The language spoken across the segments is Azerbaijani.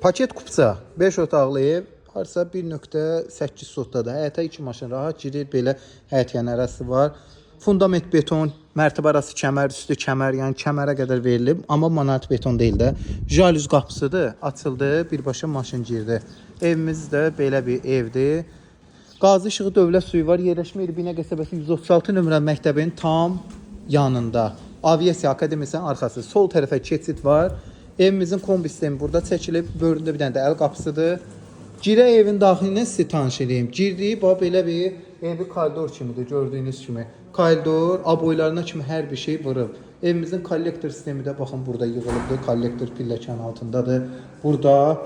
Paket kupça 5 otaqlı ev. Harsa 1.8 sotdadır. Həyətə 2 maşın rahat girir. Belə həyət yan ərazisi var. Fundament beton, mərtəbə arası kəmər, üstü kəmər, yəni kəmərə qədər verilib. Amma monat beton deyil də. Jalüz qapısıdır. Açıldı, birbaşa maşın girdi. Evimiz də belə bir evdir. Qazi İşığı Dövlət Suyu var. Yerləşmə yeri Binə qəsəbəsi 136 nömrə məktəbin tam yanında. Aviasiya Akademiyasının arxası. Sol tərəfə keçid var. Evimizin kombi sistemi burada çəkilib. Bölündə bir dənə də əl qapısıdır. Girə evin daxilinə sizi tanış edeyim. Girdiyi belə bir evi koridor kimidir, gördüyünüz kimi. Koridor, aboylarına kimi hər bir şey vurub. Evimizin kollektor sistemi də baxın burada yığılıbdır. Kollektor pilləkən altındadır. Burada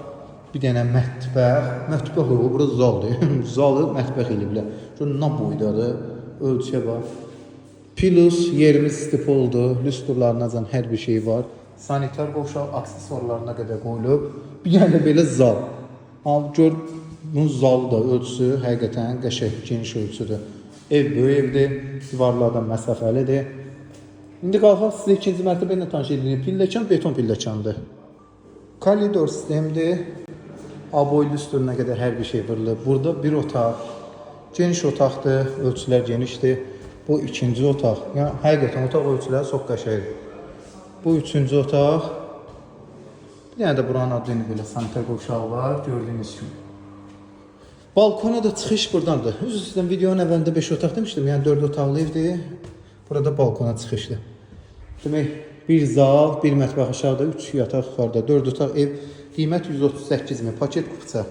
bir dənə mətbəx olur, burada zaldır. Zalı mətbəx eliblər. Nə boydadır, ölçüyə bax. Plus yerimiz stip oldu, lüstrlarına hər bir şey var. Sanitar qovşaq aksesuarlarına qədər qoyulub. Bir dənə belə zal. Gör, bunun zalı da ölçüsü həqiqətən qəşəng, geniş ölçüdür. Ev böyük evdir, divarlardan məsafəlidir. İndi qalxaq sizə ikinci mərtəbə ilə tanış edin. Pilləkən beton pilləkəndir. Koridor sistemdir. Aboy lüstruna qədər hər bir şey vurulub. Burada bir otaq, geniş otaqdır, ölçülər genişdir. Bu ikinci otaq. Yəni həqiqətən otaq ölçüləri çox qəşəngdir. Bu üçüncü otaq. Bir dənə də buranın adını belə sanitar qovşağı var, gördüyünüz kimi. Balkona da çıxış buradandır. Üzr istəyirəm, videonun əvvəlində 5 otaq demişdim, yəni 4 otaqlı evdir. Burada balkona çıxışdır. Demək, bir zal, bir mətbəx aşağıda, 3 yataq yuxarıda, 4 otaq ev. Qiymət 138 min, paket kupça.